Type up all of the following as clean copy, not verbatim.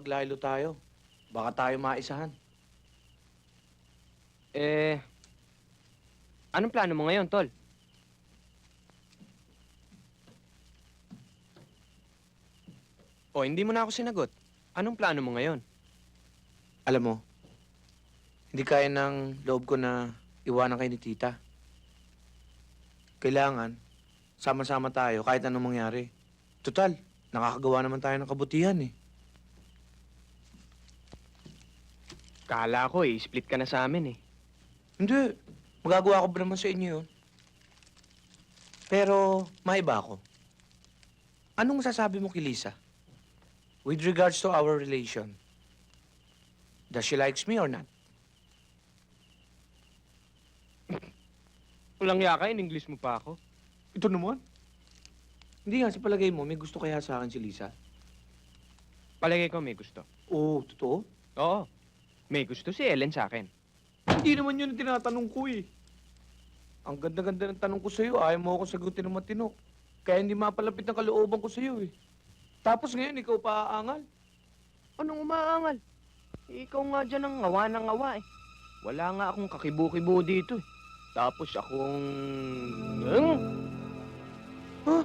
maglaylo tayo. Baka tayo maisahan. Anong plano mo ngayon, Tol? O, hindi mo na ako sinagot. Anong plano mo ngayon? Alam mo, hindi kaya ng loob ko na iwanan kayo ni tita. Kailangan, sama-sama tayo kahit anong mangyari. Total, nakakagawa naman tayo ng kabutihan eh. Kala ko split ka na sa amin eh. Hindi, magagawa ko ba naman sa inyo yun? Pero, maiba ako. Anong masasabi mo kay Lisa? With regards to our relation, does she likes me or not? Walang yaka, in English mo pa ako. Ito naman. Hindi nga, sa palagay mo, may gusto kaya sa akin si Lisa? Palagay ko may gusto. Oo, totoo? Oo, may gusto si Ellen sa akin. Hindi naman yun ang tinatanong ko eh. Ang ganda-ganda ng tanong ko sa'yo, ayaw mo ako sagutin ng matino. Kaya hindi mapalapit ang kalooban ko sa'yo eh. Tapos ngayon, ikaw pa aangal. Anong umaangal? Ikaw nga dyan ang ngawa ng ngawa eh. Wala nga akong kakibu-kibu dito eh. Tapos akong... Ha?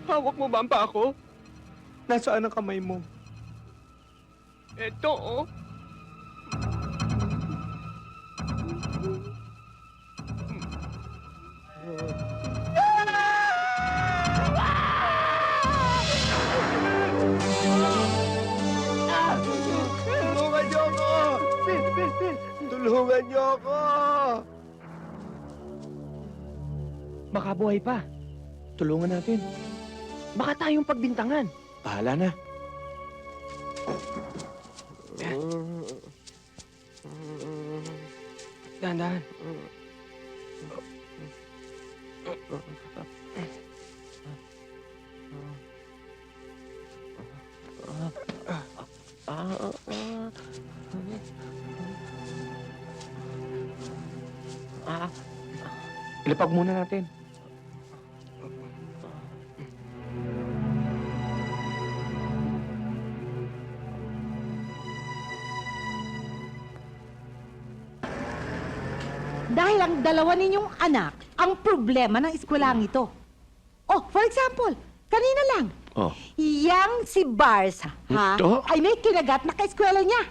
Hawak mo ba ang pa ako? Nasaan ang kamay mo? Eto oh. Tulungan niyo ako! Bill! Tulungan niyo ako! Baka buhay pa. Tulungan natin. Baka tayong pagbintangan. Bahala na. Dahan-dahan. Ilapag muna natin. Dahil ang dalawa ninyong anak ang problema ng eskwelahan ito. Oh, for example, kanina lang. Oh. Yang si Barsa, ha? Ito? Ay may kinagat na kaeskwela niya.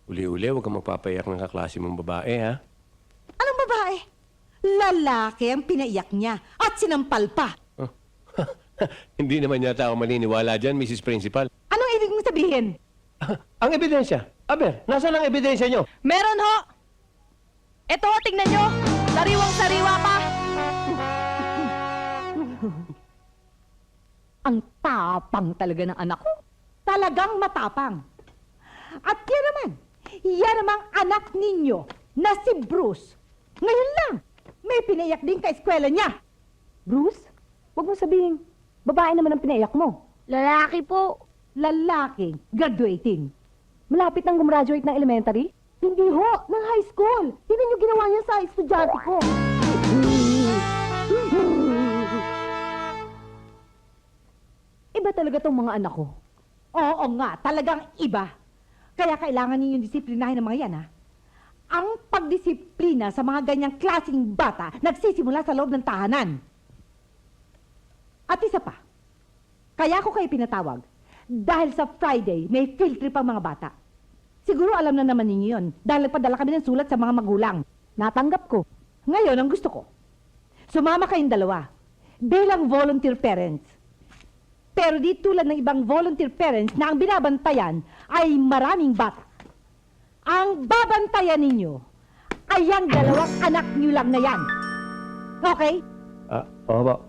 Uli-uli, huwag kang magpapayak ng kaklase mong babae, ha? Anong babae? Lalaki ang pinaiyak niya at sinampal pa. Hindi naman yata ako maniniwala dyan, Mrs. Principal. Anong ibig mong sabihin? Ang ebidensya? Aber, nasaan ang ebidensya nyo? Meron ho! Eto, tingnan nyo! Sariwang-sariwa pa! Ang tapang talaga ng anak ko. Talagang matapang. At yan namang anak ninyo na si Bruce. Ngayon lang, may pinaiyak din ka-eskwela niya. Bruce, wag mo sabihin, babae naman ang pinaiyak mo. Lalaki po. Lalaki, graduating. Malapit nang gumraduate ng elementary? Hindi ho, ng high school. Tingnan niyo ginawa niya sa estudyante ko. Iba talaga tong mga anak ko. Oo nga, talagang iba. Kaya kailangan ninyong disiplinahin ng mga yan, ha? Ang pagdisiplina sa mga ganyang klaseng bata nagsisimula sa loob ng tahanan. At isa pa, kaya ko kayo pinatawag dahil sa Friday may field trip ang mga bata. Siguro alam na naman ninyo yun dahil nagpadala kami ng sulat sa mga magulang. Natanggap ko. Ngayon, ang gusto ko, sumama kayong dalawa bilang volunteer parents. Pero di tulad ng ibang volunteer parents na ang binabantayan ay maraming bata. Ang babantayan ninyo ay ang dalawang anak nyo lang na yan. Okay? Oo po.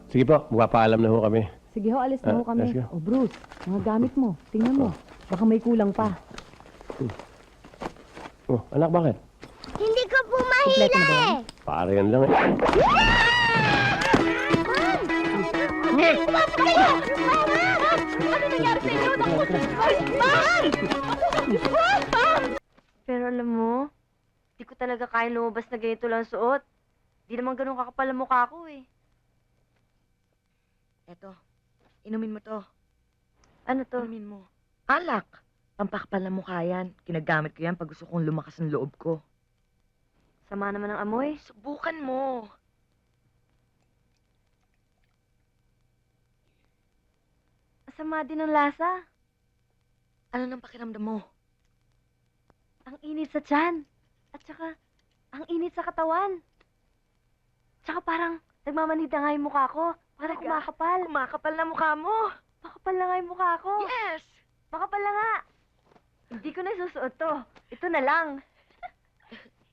Sige po, magpapaalam na ho kami. Sige ho, alis na ho kami. let's go. O Bruce, mga gamit mo. Tingnan mo. Baka may kulang pa. Oh, anak, bakit? Hindi ko po Kompleto na ba yan? Para yan lang eh. Umapa kayo! Ano nangyari sa inyo? Ma'am! Ma'am! Pero alam mo, di ko talaga kaya lumabas na ganito lang suot. Di naman ganun kakapal ang mukha ko eh. Eto, Inumin mo to. Ano to? Inumin mo. Alak. Pampakapal na mukha yan. Kinagamit ko yan pag gusto kong lumakas ang loob ko. Sama naman ng amoy. Subukan mo. Sama din ng lasa. Ano nang pakiramdam mo? Ang init sa tiyan. At saka, ang init sa katawan. Tsaka parang nagmamanhid na nga yung mukha ko. Parang Talaga? kumakapal. Kumakapal na mukha mo. Makapal na nga yung mukha ko. Yes! Makapal na nga. Hindi ko na susuot to. Ito na lang.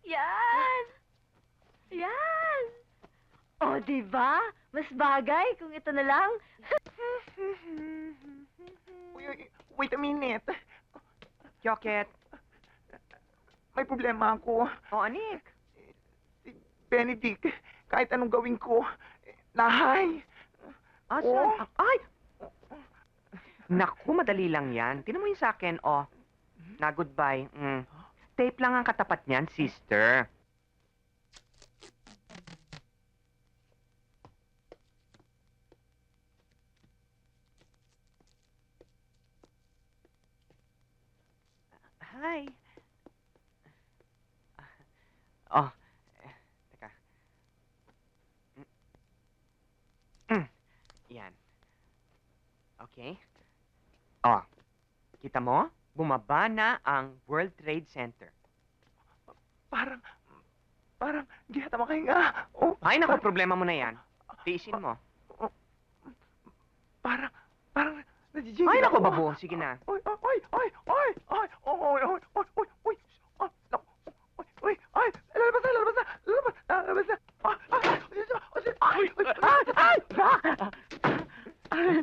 Yan! Yan! O, diba? Mas bagay kung ito na lang. Wait a minute. Joket. May problema ako. O, anik. Si Benedict, kahit anong gawin ko, nahay. Asan? Oh. Ay! Naku, madali lang yan. Tinan mo yung sa akin, oh. Na goodbye. Tape lang ang katapat niyan, sister. Hi. Oh, teka. Yan. Okay. Oh, kita mo? Bumaba na ang World Trade Center. Parang, hindi hata makahinga. Oh, Ay, naku, problema mo na yan. Tiisin mo. parang, nadijigil Ay, naku, ako. babo. Sige na. Oy, oy, oy, oy, oy, oy, oy, oy, oy, oy, ah, naku, oy, oy, ay, lalabas na. Ah, ay, ay, ay, ay, ay,